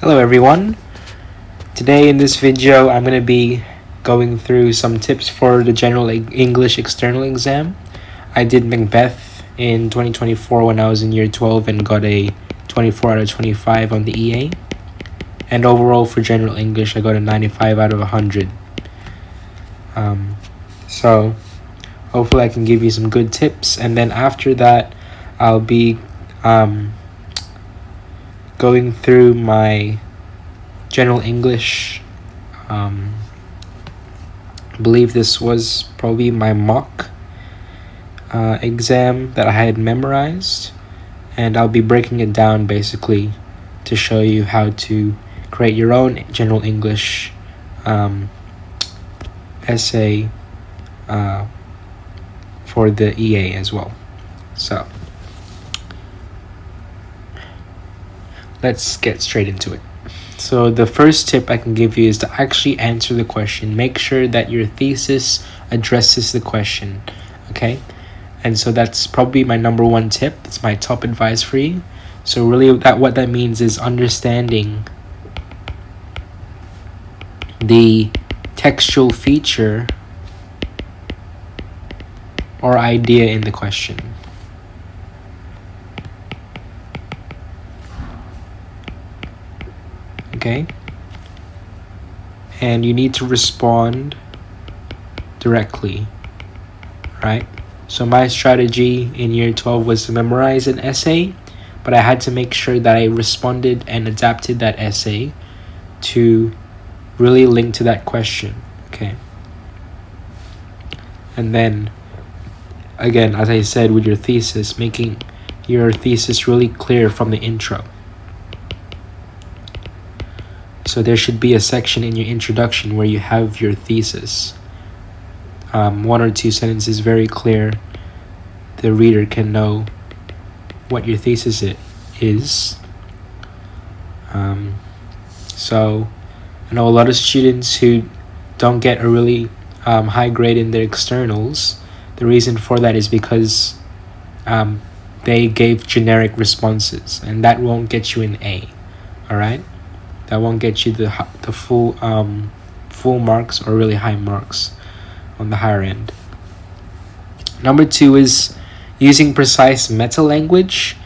Hello everyone. Today in this video I'm going to be going through some tips for the general English external exam. I did Macbeth in 2024 when I was in year 12 and got a 24 out of 25 on the EA. And overall for general English I got a 95 out of 100. So hopefully I can give you some good tips, and then after that I'll be going through my general English. I believe this was probably my mock exam that I had memorized, and I'll be breaking it down basically to show you how to create your own general English essay for the EA as well. So let's get straight into it. So the first tip I can give you is to actually answer the question. Make sure that your thesis addresses the question, okay? And so that's probably my number one tip. It's my top advice for you. So really what that means is understanding the textual feature or idea in the question. Okay? And you need to respond directly, right? So my strategy in year 12 was to memorize an essay, but I had to make sure that I responded and adapted that essay to really link to that question, okay? And then, again, as I said with your thesis, making your thesis really clear from the intro. So there should be a section in your introduction where you have your thesis. 1 or 2 sentences very clear. The reader can know what your thesis is. So I know a lot of students who don't get a really high grade in their externals. The reason for that is because they gave generic responses, and that won't get you an A. All right? That won't get you the full marks or really high marks on the higher end. Number 2 is using precise metalanguage.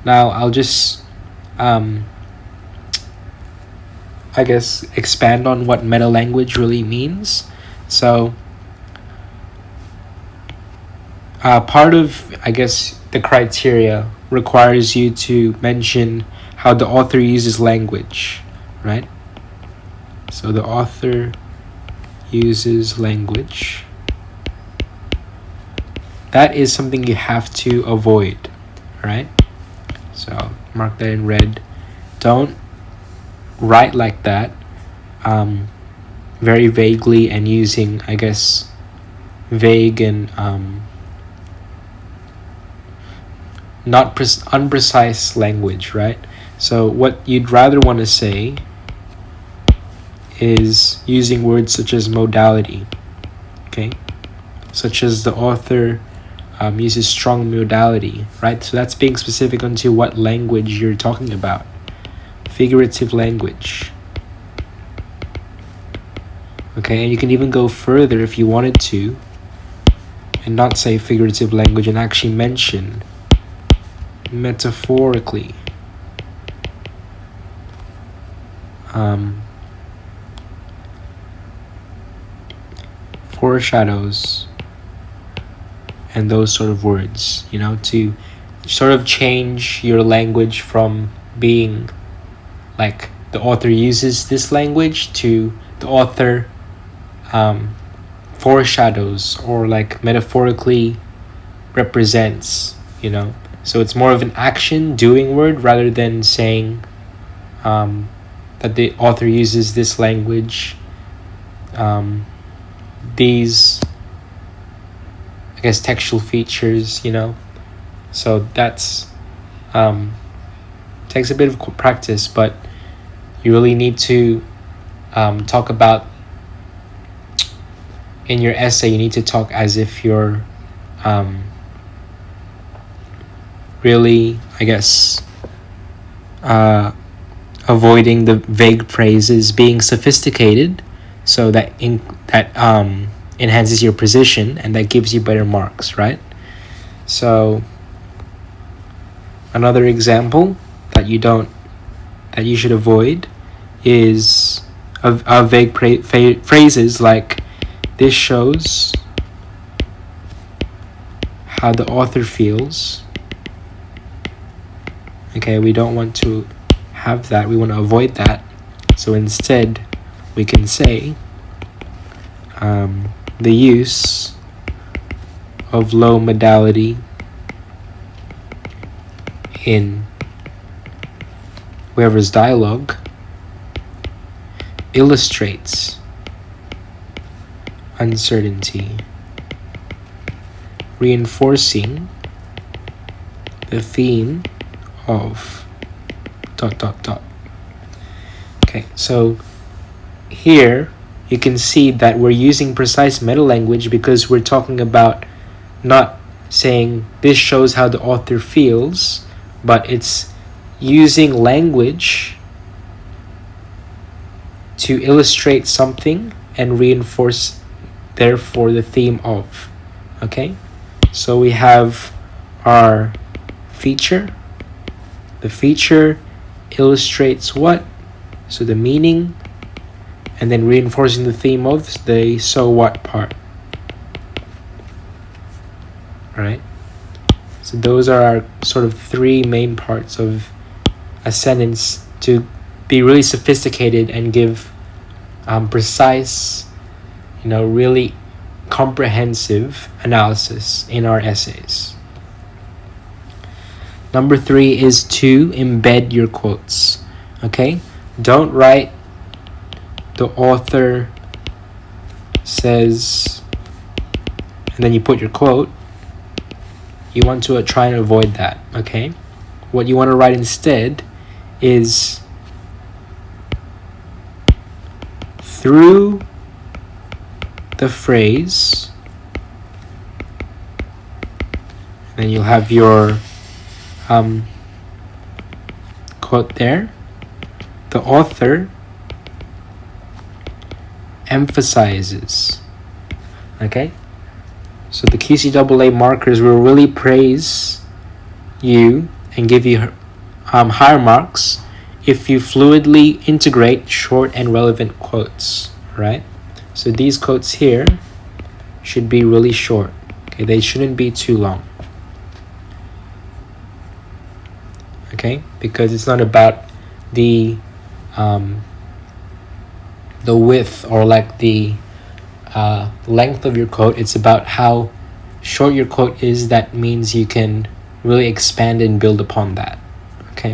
Now I'll just expand on what metalanguage really means. So part of the criteria requires you to mention how the author uses language, right? So the author uses language. That is something you have to avoid, right? So mark that in red. Don't write like that, very vaguely and using, vague and not unprecise language, right? So what you'd rather want to say is using words such as modality, okay? Such as the author uses strong modality, right? So that's being specific onto what language you're talking about. Figurative language. Okay, and you can even go further if you wanted to and not say figurative language and actually mention metaphorically. Foreshadows and those sort of words, to sort of change your language from being like the author uses this language to the author foreshadows or like metaphorically represents, So it's more of an action doing word rather than saying that the author uses this language, these textual features, So that's takes a bit of practice, but you really need to talk about in your essay. You need to talk as if you're really avoiding the vague phrases, being sophisticated, so that enhances your precision and that gives you better marks, right? So another example that you should avoid is of vague phrases like, this shows how the author feels. Okay, we don't want to have that. We want to avoid that. So instead, we can say the use of low modality in whoever's dialogue illustrates uncertainty, reinforcing the theme of ... Okay, so here you can see that we're using precise metalanguage because we're talking about not saying this shows how the author feels, but it's using language to illustrate something and reinforce therefore the theme of. Okay, so we have our feature. The feature illustrates what? So the meaning, and then reinforcing the theme of the so what part. Right? So those are our sort of three main parts of a sentence to be really sophisticated and give precise, really comprehensive analysis in our essays. Number 3 is to embed your quotes. Okay? Don't write the author says and then you put your quote. You want to try and avoid that. Okay? What you want to write instead is through the phrase, and then you'll have your quote there. The author emphasizes. Okay? So the QCAA markers will really praise you and give you higher marks if you fluidly integrate short and relevant quotes, right? So these quotes here should be really short. Okay, they shouldn't be too long. Okay, because it's not about the width or like the length of your quote. It's about how short your quote is. That means you can really expand and build upon that. Okay,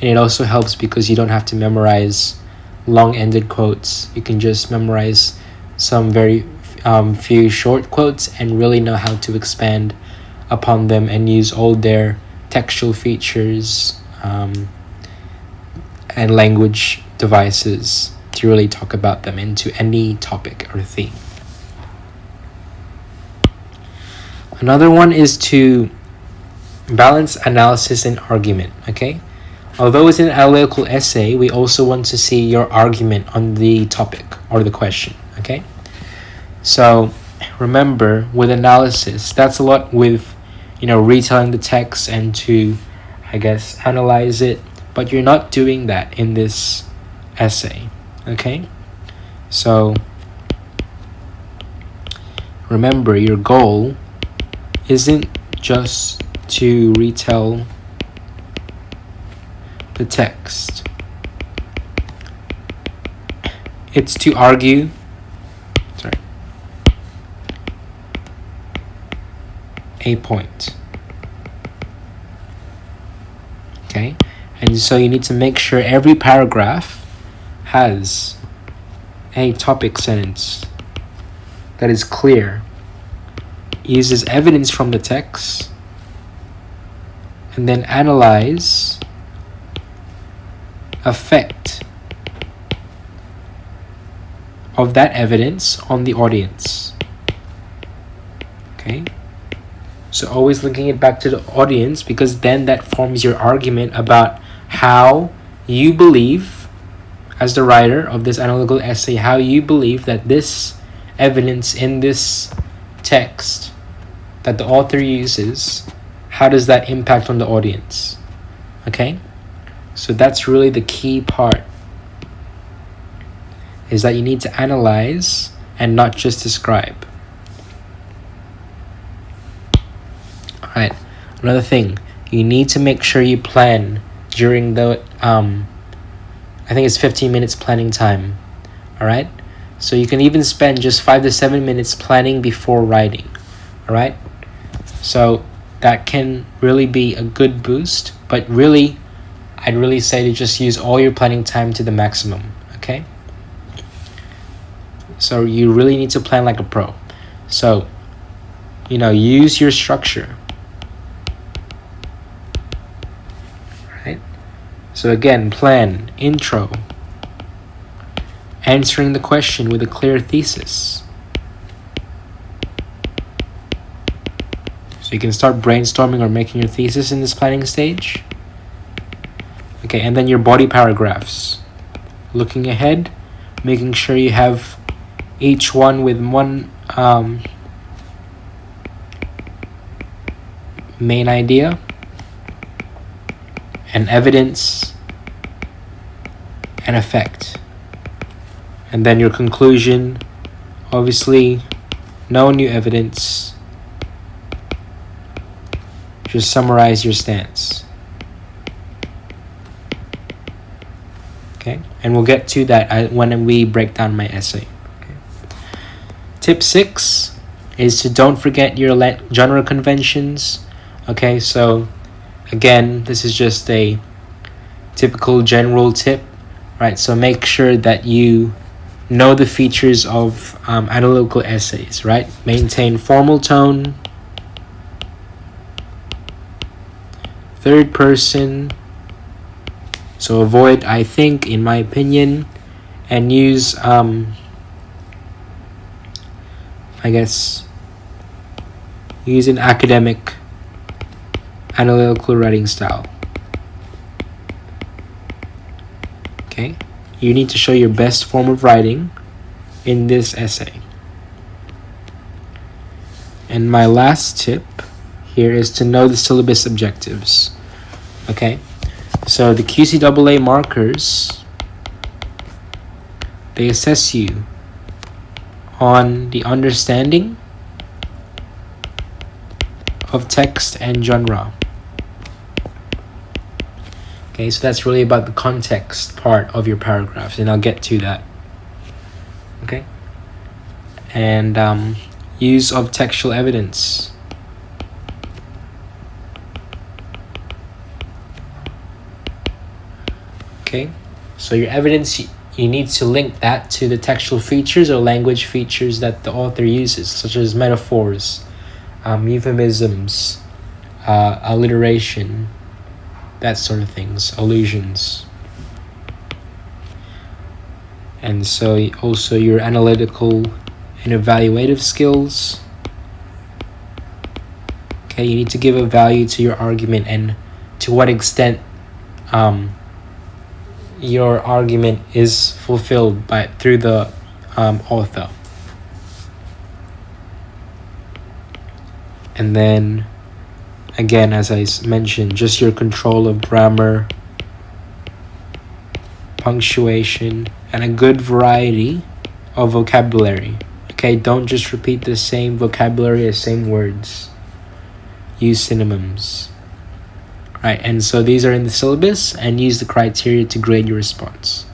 and it also helps because you don't have to memorize long-ended quotes. You can just memorize some very few short quotes and really know how to expand upon them and use all their textual features and language devices to really talk about them into any topic or theme. Another one is to balance analysis and argument. Okay, although it's an analytical essay, we also want to see your argument on the topic or the question. Okay, so remember, with analysis, that's a lot with retelling the text and to analyze it, but you're not doing that in this essay. Okay, so remember, your goal isn't just to retell the text. It's to argue a point. Okay, and so you need to make sure every paragraph has a topic sentence that is clear, uses evidence from the text, and then analyze effect of that evidence on the audience. Okay, so always linking it back to the audience, because then that forms your argument about how you believe, as the writer of this analytical essay, how you believe that this evidence in this text that the author uses, how does that impact on the audience? Okay? So that's really the key part, is that you need to analyze and not just describe. Alright, another thing, you need to make sure you plan during the, I think it's 15 minutes planning time. Alright? So you can even spend just 5 to 7 minutes planning before writing. Alright? So that can really be a good boost, but really, I'd really say to just use all your planning time to the maximum. Okay? So you really need to plan like a pro. So, use your structure. Right? So again, plan, intro, answering the question with a clear thesis. So you can start brainstorming or making your thesis in this planning stage. Okay, and then your body paragraphs. Looking ahead, making sure you have each one with one main idea and evidence and effect. And then your conclusion, obviously, no new evidence. Just summarize your stance. Okay, and we'll get to that when we break down my essay. Okay. Tip 6 is to don't forget your genre conventions. Okay, so again, this is just a typical general tip, right? So make sure that you know the features of analytical essays, right? Maintain formal tone, third person, so avoid I think, in my opinion, and use use an academic analytical writing style. Okay, you need to show your best form of writing in this essay. And my last tip here is to know the syllabus objectives. Okay, so the QCAA markers, they assess you on the understanding of text and genre. Okay, so that's really about the context part of your paragraphs, and I'll get to that. Okay, and use of textual evidence. Okay, so your evidence, you need to link that to the textual features or language features that the author uses, such as metaphors, euphemisms, alliteration, that sort of things, allusions. And so also your analytical and evaluative skills. Okay, you need to give a value to your argument and to what extent your argument is fulfilled through the author. And then again, as I mentioned, just your control of grammar, punctuation, and a good variety of vocabulary. Okay, don't just repeat the same vocabulary, the same words. Use synonyms. Right, and so these are in the syllabus, and use the criteria to grade your response.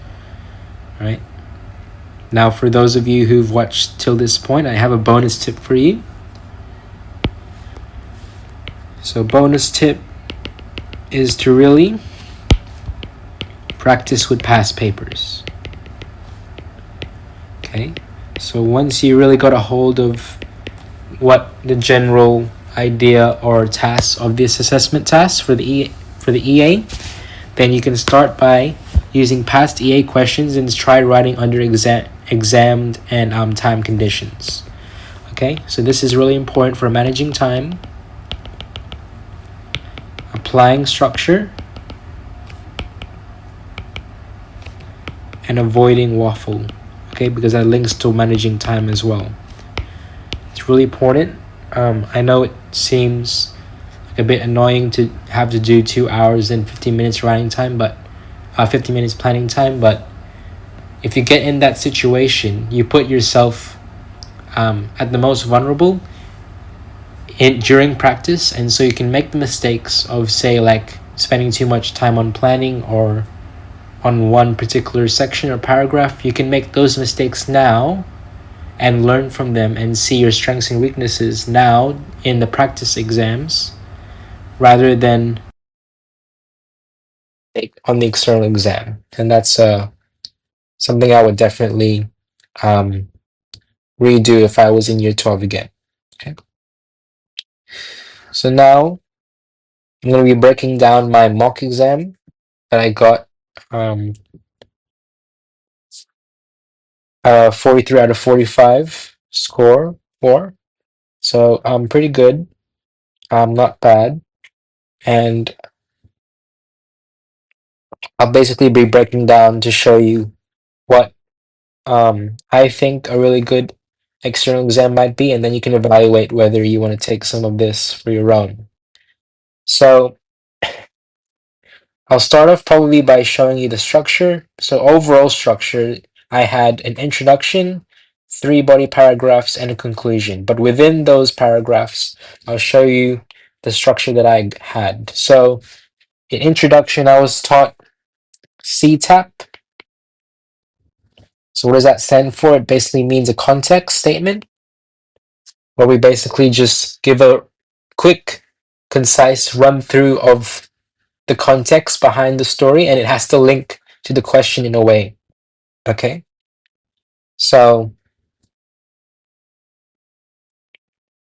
Right. Now, for those of you who've watched till this point, I have a bonus tip for you. So bonus tip is to really practice with past papers. Okay, so once you really got a hold of what the general idea or task of this assessment task for the EA, then you can start by using past EA questions and try writing under examined and time conditions. Okay, so this is really important for managing time, applying structure, and avoiding waffle. Okay, because that links to managing time as well. It's really important. I know it seems a bit annoying to have to do 2 hours and 15 minutes writing time, but 15 minutes planning time. But if you get in that situation, you put yourself at the most vulnerable during practice, and so you can make the mistakes of, say, like spending too much time on planning or on one particular section or paragraph. You can make those mistakes now and learn from them and see your strengths and weaknesses now in the practice exams rather than on the external exam. And that's something I would definitely um, redo if I was in year 12 again. Okay. So now I'm going to be breaking down my mock exam that I got 43 out of 45 score for. So pretty good. Not bad. And I'll basically be breaking down to show you what I think a really good external exam might be, and then you can evaluate whether you want to take some of this for your own. So I'll start off probably by showing you the structure. So overall structure, I had an introduction, 3 body paragraphs, and a conclusion. But within those paragraphs, I'll show you the structure that I had. So in introduction, I was taught CTAP. So what does that stand for? It basically means a context statement, where we basically just give a quick, concise run through of the context behind the story, and it has to link to the question in a way. Okay, so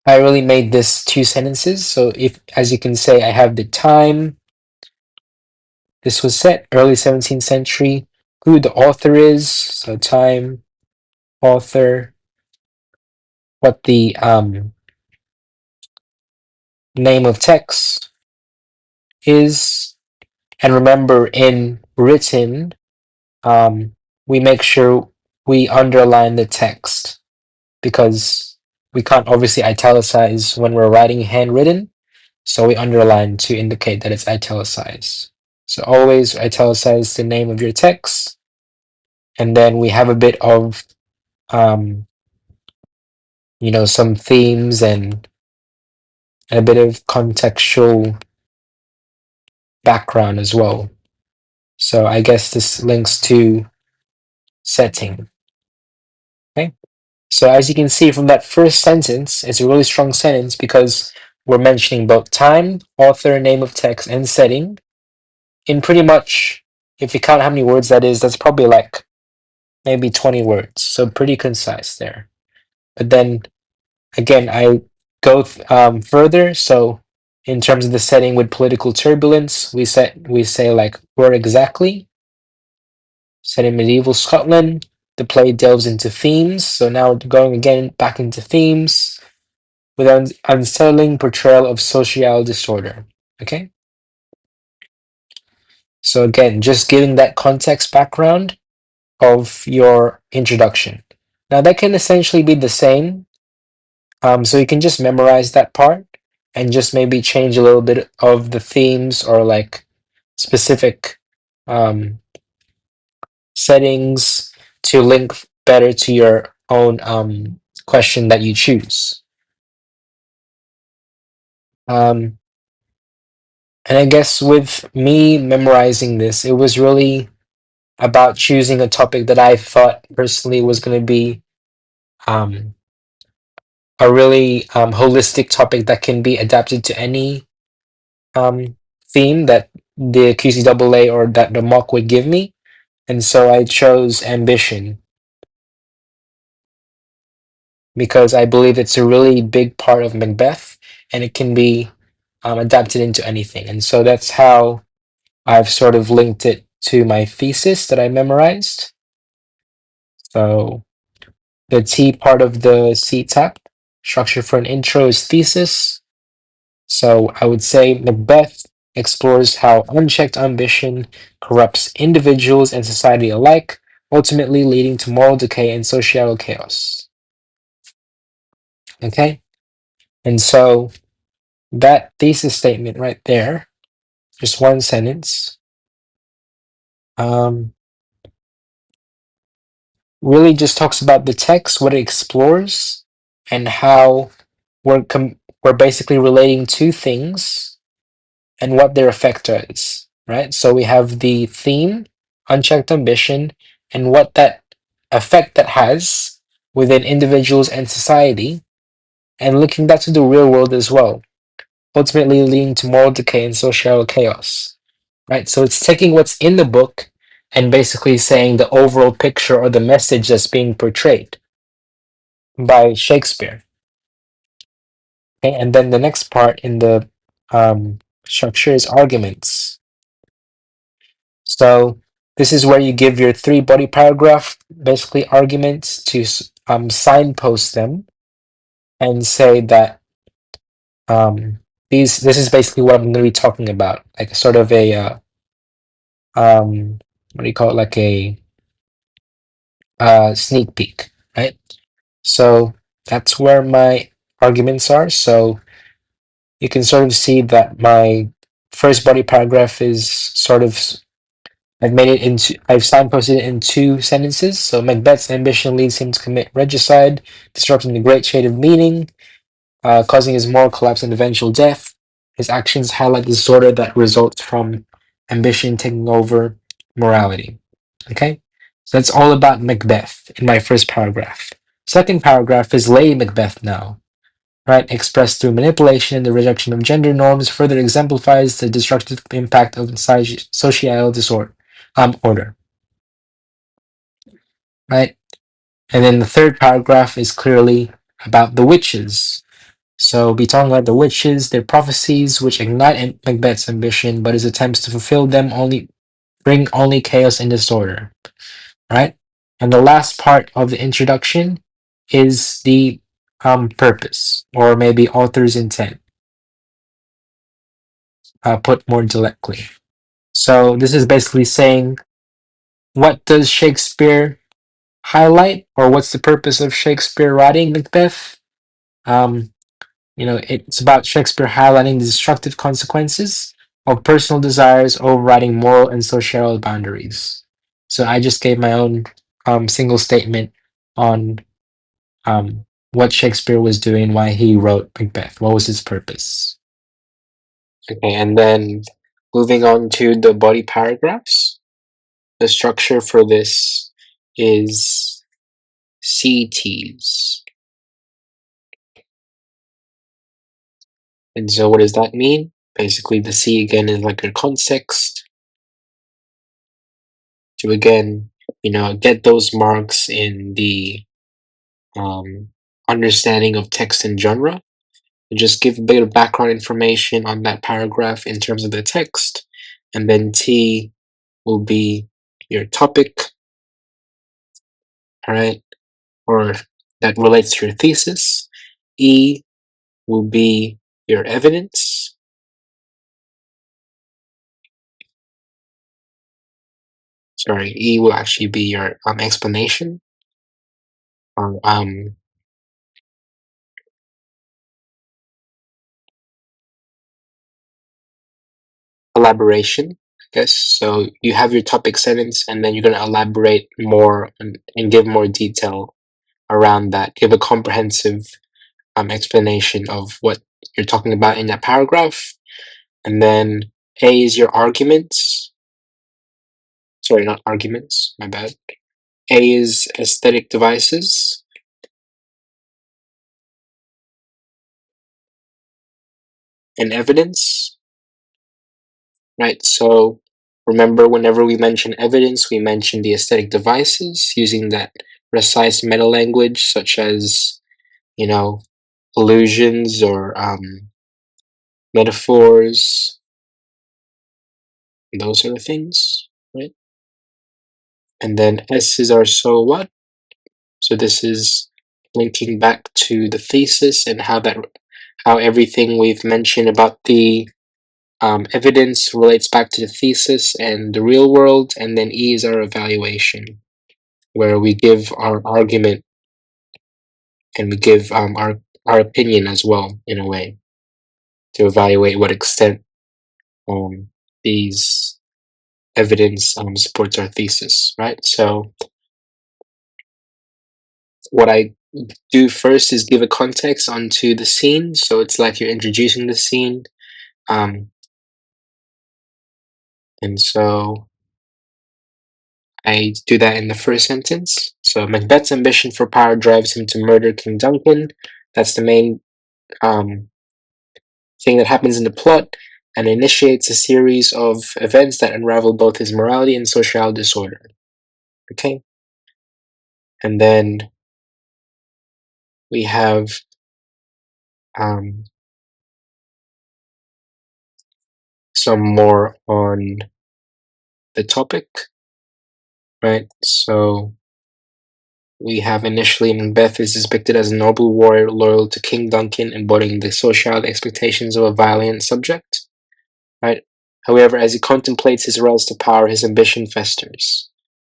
I really made this 2 sentences. So if, as you can say, I have the time this was set, early 17th century, who the author is, so time, author, what the name of text is, and remember in written, we make sure we underline the text because we can't obviously italicize when we're writing handwritten, so we underline to indicate that it's italicized. So always italicize the name of your text, and then we have a bit of some themes and a bit of contextual background as well. So I guess this links to setting. Okay. So as you can see from that first sentence, it's a really strong sentence because we're mentioning both time, author, name of text, and setting in pretty much, if you count how many words that is, that's probably like maybe 20 words. So pretty concise there. But then again, I go further. So in terms of the setting with political turbulence, we say like where exactly. Set in medieval Scotland. The play delves into themes. So now going again back into themes with an unsettling portrayal of social disorder. Okay. So again, just giving that context background of your introduction. Now that can essentially be the same. So you can just memorize that part and just maybe change a little bit of the themes or like specific settings to link better to your own question that you choose. And I guess with me memorizing this, it was really about choosing a topic that I thought personally was going to be a really holistic topic that can be adapted to any theme that the QCAA or that the mock would give me. And so I chose ambition because I believe it's a really big part of Macbeth and it can be adapted into anything. And so that's how I've sort of linked it to my thesis that I memorized. So the T part of the CTAP, structure for an intro, is thesis. So I would say Macbeth explores how unchecked ambition corrupts individuals and society alike, ultimately leading to moral decay and societal chaos. Okay? And so that thesis statement right there, just one sentence, really just talks about the text, what it explores, and how we're basically relating two things and what their effect is, right? So we have the theme, unchecked ambition, and what that effect that has within individuals and society, and linking that to the real world as well, ultimately leading to moral decay and social chaos, right? So it's taking what's in the book and basically saying the overall picture or the message that's being portrayed by Shakespeare. Okay, and then the next part in the structure is arguments. So this is where you give your three body paragraph, basically arguments to signpost them and say that this is basically what I'm going to be talking about, like sort of a what do you call it, like a sneak peek, right? So that's where my arguments are. So you can sort of see that my first body paragraph is sort of I've signposted it in two sentences. So Macbeth's ambition leads him to commit regicide, disrupting the great shade of meaning, causing his moral collapse and eventual death. His actions highlight the disorder that results from ambition taking over morality. Okay? So that's all about Macbeth in my first paragraph. Second paragraph is Lady Macbeth now, right? Expressed through manipulation and the rejection of gender norms, further exemplifies the destructive impact of societal disorder, order, right? And then the third paragraph is clearly about the witches. So be talking about the witches, their prophecies, which ignite Macbeth's ambition, but his attempts to fulfill them only bring only chaos and disorder, right? And the last part of the introduction is the purpose, or maybe author's intent, put more directly. So this is basically saying, what does Shakespeare highlight, or what's the purpose of Shakespeare writing Macbeth? Um, it's about Shakespeare highlighting the destructive consequences of personal desires overriding moral and social boundaries. So I just gave my own single statement on what Shakespeare was doing, why he wrote Macbeth, what was his purpose. Okay, and then moving on to the body paragraphs. The structure for this is CTs. And so what does that mean? Basically, the C again is like your context to again, get those marks in the understanding of text and genre. And just give a bit of background information on that paragraph in terms of the text. And then T will be your topic, all right, or that relates to your thesis. E will be your evidence. Sorry, E will actually be your explanation or elaboration, I guess. So you have your topic sentence, and then you're going to elaborate more and give more detail around that. Give a comprehensive explanation of what you're talking about in that paragraph. And then A is your arguments. Sorry, not arguments, my bad. A is aesthetic devices. And evidence, right? So remember, whenever we mention evidence, we mention the aesthetic devices using that precise metalanguage, such as, allusions or metaphors, those sort of things, right? And then S is our so what. So this is linking back to the thesis and how everything we've mentioned about the evidence relates back to the thesis and the real world. And then E is our evaluation. where we give our argument and we give our opinion as well, in a way, to evaluate what extent these evidence supports our thesis, right? So what I do first is give a context onto the scene. So it's like you're introducing the scene. And so I do that in the first sentence. So Macbeth's ambition for power drives him to murder King Duncan. That's the main thing that happens in the plot, and initiates a series of events that unravel both his morality and social disorder. Okay? And then we have some more on the topic, right? So we have initially Macbeth is depicted as a noble warrior loyal to King Duncan, embodying the social expectations of a valiant subject, right? However, as he contemplates his rise to power, his ambition festers.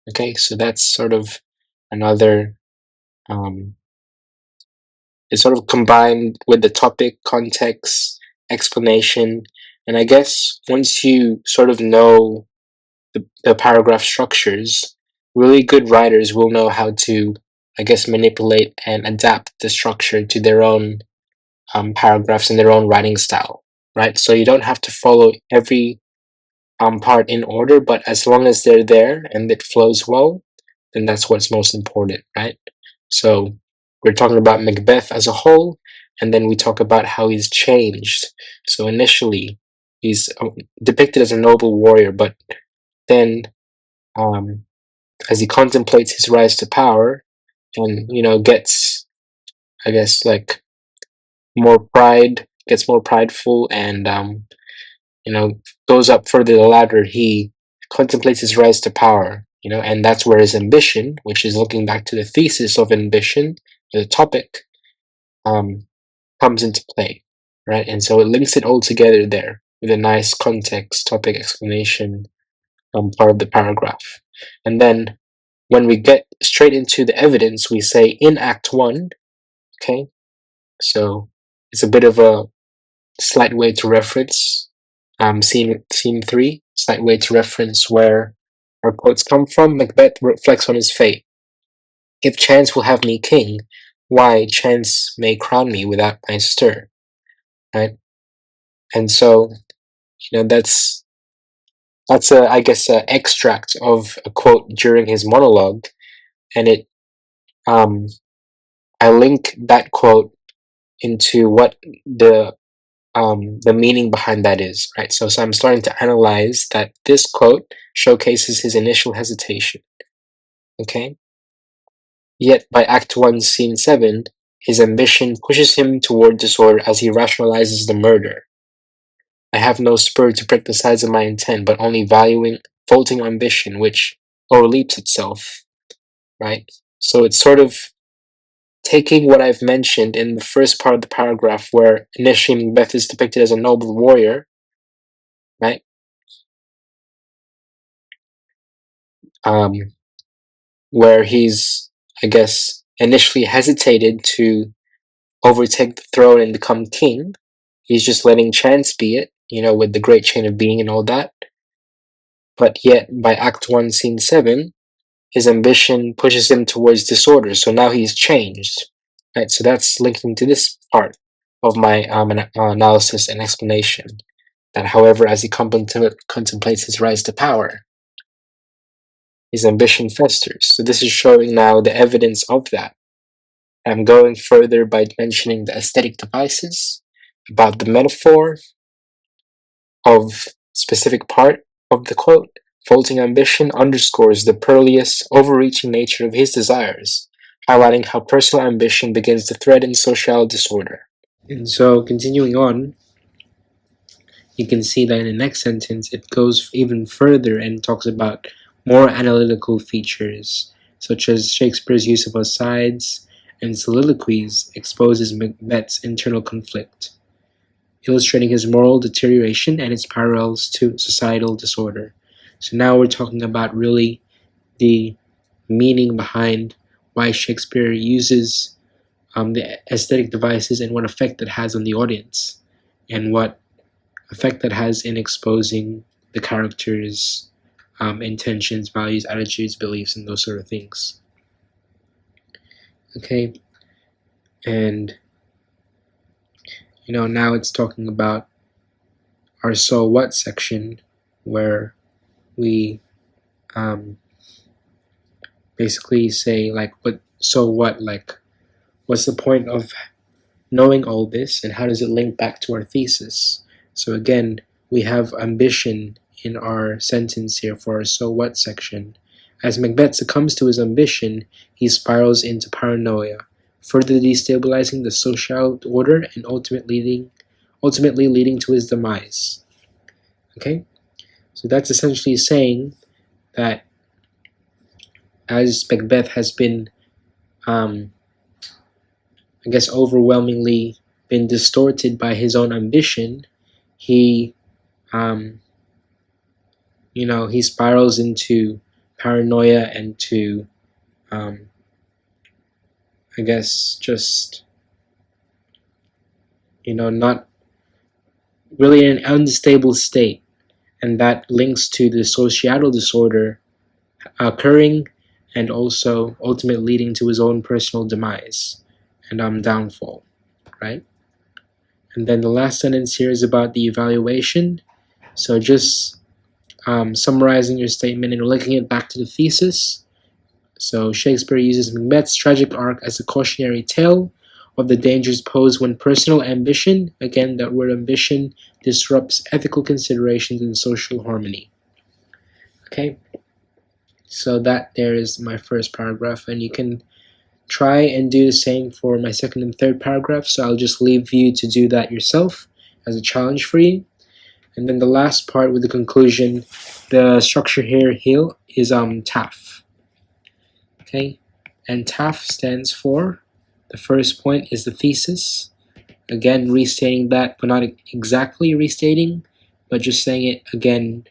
Okay, so that's sort of another, it's sort of combined with the topic, context, explanation, and I guess once you sort of know the paragraph structures, really good writers will know how to, I guess, manipulate and adapt the structure to their own paragraphs and their own writing style, right? So you don't have to follow every part in order, but as long as they're there and it flows well, then that's what's most important, right? So we're talking about Macbeth as a whole, and then we talk about how he's changed. So initially, he's depicted as a noble warrior, but then as he contemplates his rise to power and, gets, I guess, like gets more prideful and, goes up further the ladder, he contemplates his rise to power, and that's where his ambition, which is looking back to the thesis of ambition, the topic, comes into play, right? And so it links it all together there with a nice context, topic, explanation, part of the paragraph. And then when we get straight into the evidence, we say in Act 1, okay? So it's a bit of a slight way to reference scene 3, slight way to reference where our quotes come from. Macbeth reflects on his fate. If chance will have me king, why chance may crown me without my stir, right? And so, that's I guess a extract of a quote during his monologue, and it I link that quote into what the meaning behind that is, right? So I'm starting to analyze that this quote showcases his initial hesitation. Okay? Yet by Act 1, Scene 7, his ambition pushes him toward disorder as he rationalizes the murder. I have no spur to prick the sides of my intent, but only vaulting ambition, which overleaps itself, right? So it's sort of taking what I've mentioned in the first part of the paragraph, where initially Macbeth is depicted as a noble warrior, right? Where he's, I guess, initially hesitated to overtake the throne and become king. He's just letting chance be it, with the great chain of being and all that. But yet, by Act 1, Scene 7, his ambition pushes him towards disorder. So now he's changed, right? So that's linking to this part of my analysis and explanation. That, however, as he contemplates his rise to power, his ambition festers. So this is showing now the evidence of that. I'm going further by mentioning the aesthetic devices, about the metaphor of specific part of the quote. Vaulting ambition underscores the perilous, overreaching nature of his desires, highlighting how personal ambition begins to threaten social disorder. And so, continuing on, you can see that in the next sentence, it goes even further and talks about more analytical features, such as Shakespeare's use of asides and soliloquies exposes Macbeth's internal conflict, illustrating his moral deterioration and its parallels to societal disorder. So now we're talking about really the meaning behind why Shakespeare uses the aesthetic devices and what effect that has on the audience, and what effect that has in exposing the characters' intentions, values, attitudes, beliefs, and those sort of things. Okay, and now it's talking about our so what section, where we basically say like, what, so what, like, what's the point of knowing all this, and how does it link back to our thesis? So again, we have ambition in our sentence here for our so what section. As Macbeth succumbs to his ambition, he spirals into paranoia, further destabilizing the social order and ultimately leading to his demise. Okay? So that's essentially saying that as Macbeth has been, I guess, overwhelmingly been distorted by his own ambition, he, he spirals into paranoia and to, I guess, just, not really in an unstable state. And that links to the societal disorder occurring, and also ultimately leading to his own personal demise and downfall, right? And then the last sentence here is about the evaluation. So just summarizing your statement and linking it back to the thesis. So Shakespeare uses Macbeth's tragic arc as a cautionary tale of the dangers posed when personal ambition, again that word ambition, disrupts ethical considerations and social harmony. Okay, so that there is my first paragraph, and you can try and do the same for my second and third paragraph, so I'll just leave you to do that yourself as a challenge for you. And then the last part with the conclusion, the structure here is TAF. Okay, and TAF stands for, the first point is the thesis. Again, restating that, but not exactly restating, but just saying it again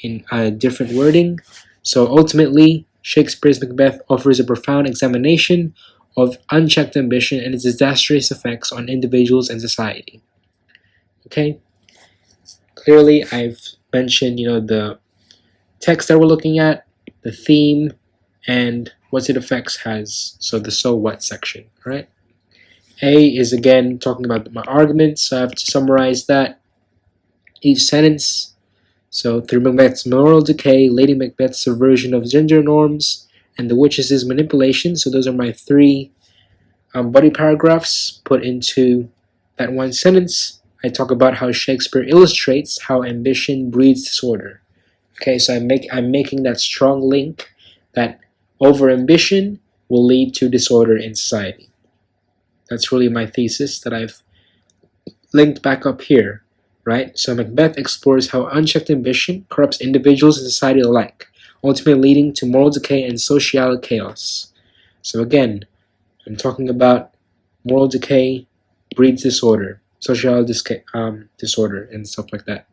in a different wording. So ultimately, Shakespeare's Macbeth offers a profound examination of unchecked ambition and its disastrous effects on individuals and society. Okay? Clearly, I've mentioned, the text that we're looking at, the theme, and what its effects has. So the so what section, all right? A is again talking about my arguments, so I have to summarize that. Each sentence. So through Macbeth's moral decay, Lady Macbeth's subversion of gender norms, and the witches' manipulation. So those are my three body paragraphs put into that one sentence. I talk about how Shakespeare illustrates how ambition breeds disorder. Okay, so I'm making that strong link that over ambition will lead to disorder in society. That's really my thesis that I've linked back up here, right? So Macbeth explores how unchecked ambition corrupts individuals and society alike, ultimately leading to moral decay and social chaos. So again, I'm talking about moral decay breeds disorder, social disorder, and stuff like that.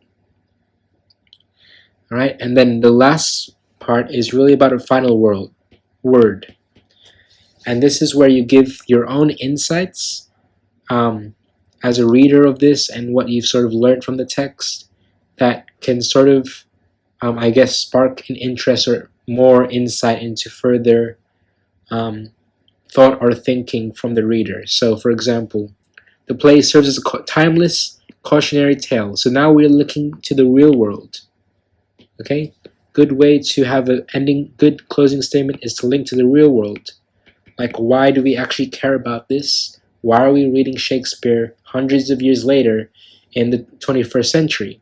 All right, and then the last part is really about a final word. And this is where you give your own insights as a reader of this, and what you've sort of learned from the text that can sort of, I guess, spark an interest or more insight into further thought or thinking from the reader. So, for example, the play serves as a timeless cautionary tale. So now we're looking to the real world. Okay? Good way to have an ending, good closing statement is to link to the real world. Like, why do we actually care about this? Why are we reading Shakespeare hundreds of years later in the 21st century?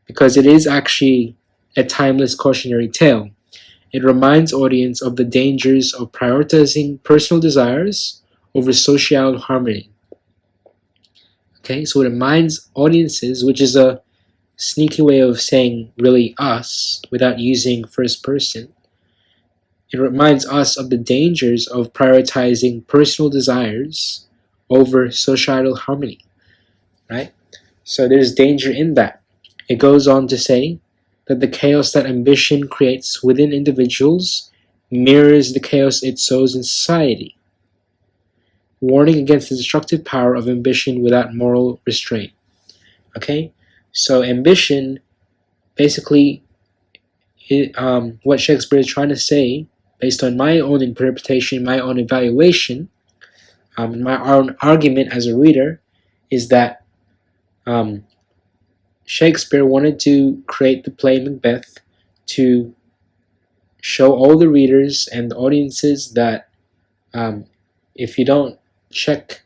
Because it is actually a timeless cautionary tale. It reminds audience of the dangers of prioritizing personal desires over social harmony. Okay, so it reminds audiences, which is a sneaky way of saying really us without using first person. It reminds us of the dangers of prioritizing personal desires over societal harmony, right? So there's danger in that. It goes on to say that the chaos that ambition creates within individuals mirrors the chaos it sows in society, warning against the destructive power of ambition without moral restraint. Okay, so ambition basically, what Shakespeare is trying to say, based on my own interpretation, my own evaluation, my own argument as a reader, is that Shakespeare wanted to create the play Macbeth to show all the readers and the audiences that if you don't check,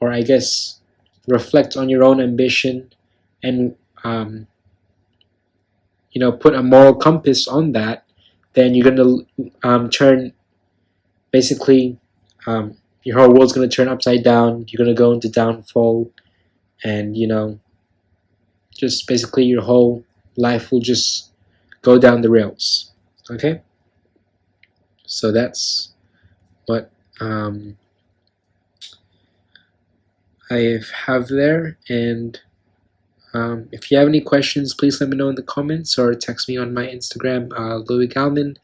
or I guess reflect on your own ambition and put a moral compass on that, then you're going to turn, basically, your whole world's going to turn upside down. You're going to go into downfall, and just basically your whole life will just go down the rails. Okay, so that's what I have there. And if you have any questions, please let me know in the comments or text me on my Instagram, Louis Galman.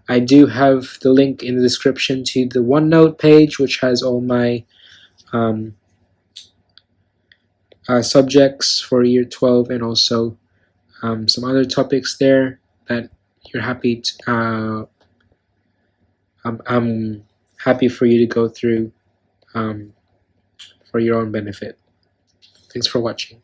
I do have the link in the description to the OneNote page, which has all my subjects for year 12, and also some other topics there that you're happy to, I'm happy for you to go through for your own benefit. Thanks for watching.